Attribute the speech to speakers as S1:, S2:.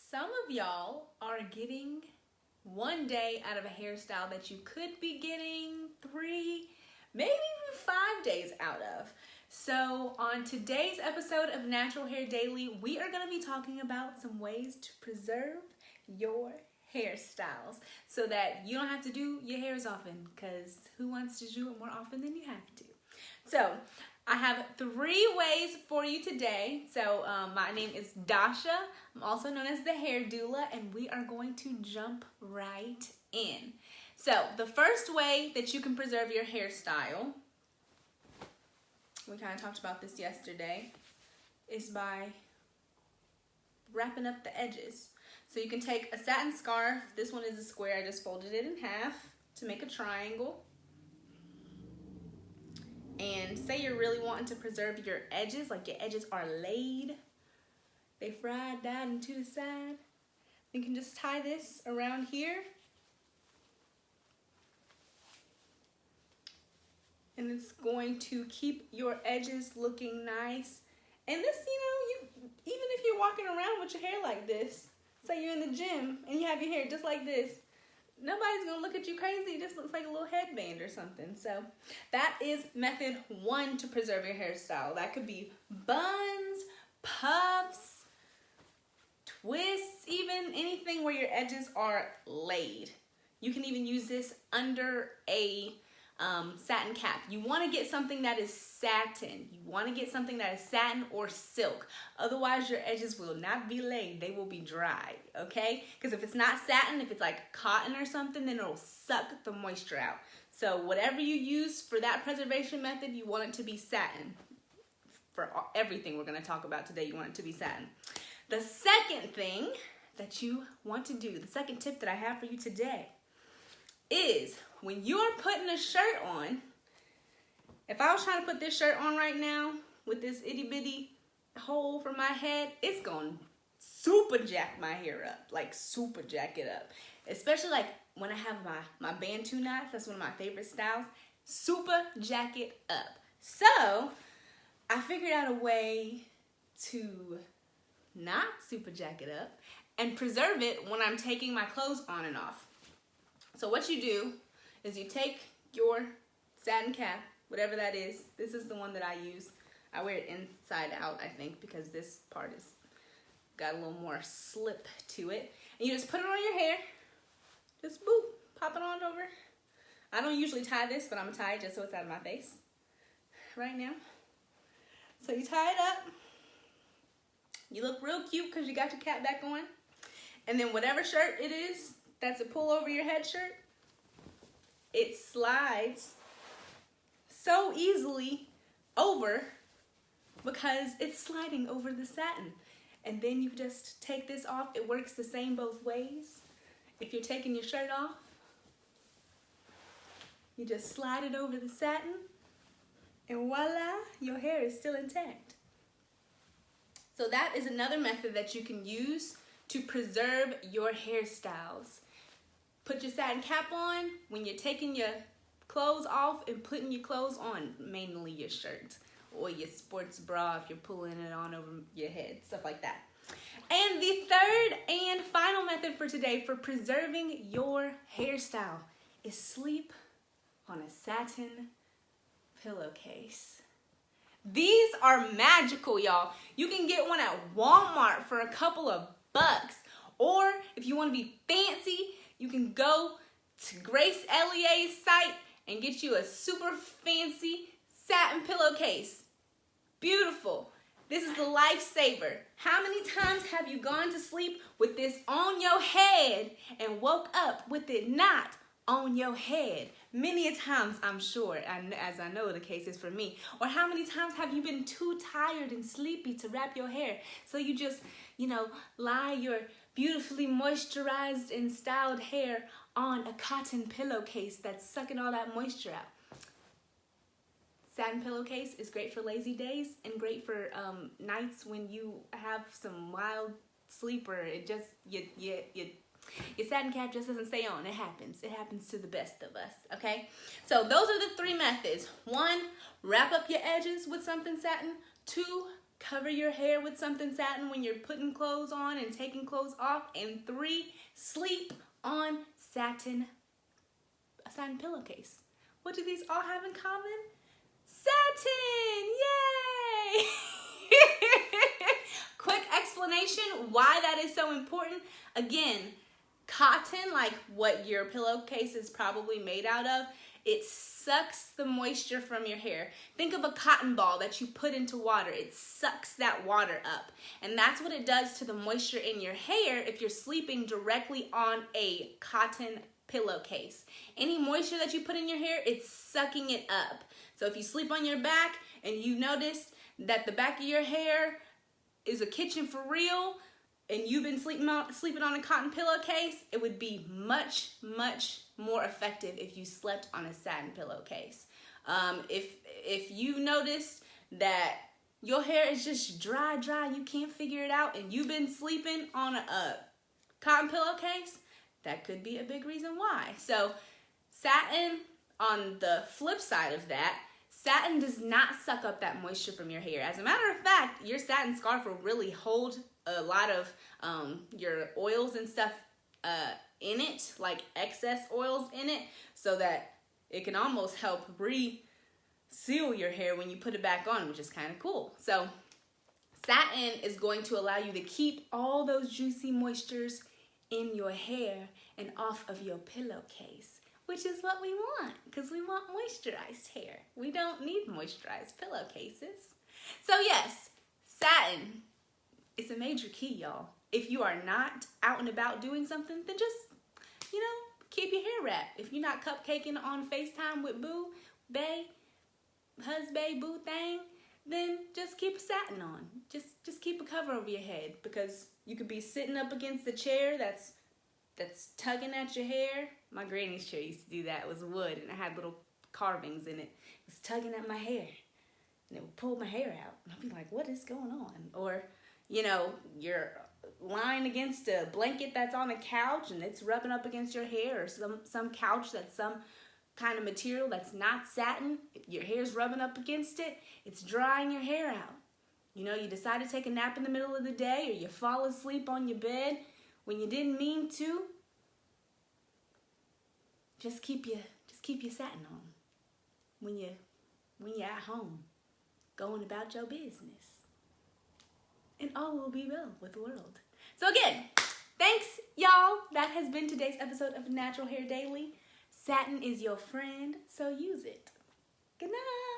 S1: Some of y'all are getting one day out of a hairstyle that you could be getting 3, maybe even 5 days out of. So on today's episode of Natural Hair Daily, we are going to be talking about some ways to preserve your hairstyles so that you don't have to do your hair as often, because who wants to do it more often than you have to? So I have 3 ways for you today. So my name is Dasha. I'm also known as the hair doula, and we are going to jump right in. So the first way that you can preserve your hairstyle, we kind of talked about this yesterday, is by wrapping up the edges. So you can take a satin scarf. This one is a square. I just folded it in half to make a triangle. And say you're really wanting to preserve your edges, like your edges are laid, they fried, dyed, and to the side. You can just tie this around here. And it's going to keep your edges looking nice. And this, even if you're walking around with your hair like this, say you're in the gym and you have your hair just like this, nobody's gonna look at you crazy. It just looks like a little headband or something. So that is method 1 to preserve your hairstyle. That could be buns, puffs, twists, even anything where your edges are laid. You can even use this under a satin cap. You want to get something that is satin. You want to get something that is satin or silk. Otherwise, your edges will not be laid. They will be dry, okay? Because if it's not satin, if it's like cotton or something, then it'll suck the moisture out. So whatever you use for that preservation method, you want it to be satin. For everything we're going to talk about today, you want it to be satin. The second thing that you want to do, the second tip that I have for you today, is when you're putting a shirt on. If I was trying to put this shirt on right now with this itty bitty hole for my head, it's gonna super jack my hair up, like super jack it up. Especially like when I have my bantu knots, that's one of my favorite styles. Super jack it up. So I figured out a way to not super jack it up and preserve it when I'm taking my clothes on and off. So what you do is you take your satin cap, whatever that is. This is the one that I use. I wear it inside out, I think, because this part is got a little more slip to it. And you just put it on your hair. Just boop, pop it on over. I don't usually tie this, but I'm gonna tie it just so it's out of my face right now. So you tie it up. You look real cute because you got your cap back on. And then whatever shirt it is, that's a pull over your head shirt, it slides so easily over because it's sliding over the satin. And then you just take this off. It works the same both ways. If you're taking your shirt off, you just slide it over the satin, and voila, your hair is still intact. So that is another method that you can use to preserve your hairstyles. Put your satin cap on when you're taking your clothes off and putting your clothes on, mainly your shirt or your sports bra if you're pulling it on over your head, stuff like that. And the third and final method for today for preserving your hairstyle is sleep on a satin pillowcase. These are magical, y'all. You can get one at Walmart for a couple of bucks. Or if you want to be fancy, you can go to Grace Ellier's site and get you a super fancy satin pillowcase. Beautiful. This is the lifesaver. How many times have you gone to sleep with this on your head and woke up with it not on your head? Many a times, I'm sure, as I know the case is for me. Or how many times have you been too tired and sleepy to wrap your hair? So you just, lie your beautifully moisturized and styled hair on a cotton pillowcase that's sucking all that moisture out. Satin pillowcase is great for lazy days and great for nights when you have some wild sleep, or it just, your satin cap just doesn't stay on. It happens to the best of us, okay? So those are the 3 methods. 1, wrap up your edges with something satin. 2, cover your hair with something satin when you're putting clothes on and taking clothes off. And 3, sleep on a satin pillowcase. What do these all have in common? Satin! Yay! Quick explanation why that is so important. Again, cotton, like what your pillowcase is probably made out of, it sucks the moisture from your hair. Think of a cotton ball that you put into water. It sucks that water up. And that's what it does to the moisture in your hair if you're sleeping directly on a cotton pillowcase. Any moisture that you put in your hair, it's sucking it up. So if you sleep on your back and you notice that the back of your hair is a kitchen for real, and you've been sleeping on a cotton pillowcase, it would be much, much more effective if you slept on a satin pillowcase. If you noticed that your hair is just dry, you can't figure it out, and you've been sleeping on a cotton pillowcase, that could be a big reason why. So satin, on the flip side of that, satin does not suck up that moisture from your hair. As a matter of fact, your satin scarf will really hold a lot of your oils and stuff in it, like excess oils in it, so that it can almost help seal your hair when you put it back on, which is kind of cool. So satin is going to allow you to keep all those juicy moistures in your hair and off of your pillowcase, which is what we want, because we want moisturized hair. We don't need moisturized pillowcases. So yes, satin is a major key, y'all. If you are not out and about doing something, then just, keep your hair wrapped. If you're not cupcaking on FaceTime with boo, bae, husband, boo thing, then just keep a satin on. Just keep a cover over your head, because you could be sitting up against the chair that's tugging at your hair. My granny's chair used to do that. It was wood and it had little carvings in it. It was tugging at my hair and it would pull my hair out. And I'd be like, what is going on? Or, you're lying against a blanket that's on a couch and it's rubbing up against your hair, or some couch that's some kind of material that's not satin. Your hair's rubbing up against it. It's drying your hair out. You decide to take a nap in the middle of the day, or you fall asleep on your bed when you didn't mean to. Just keep your satin on when you're at home, going about your business, and all will be well with the world. So again, thanks, y'all. That has been today's episode of Natural Hair Daily. Satin is your friend, so use it. Good night.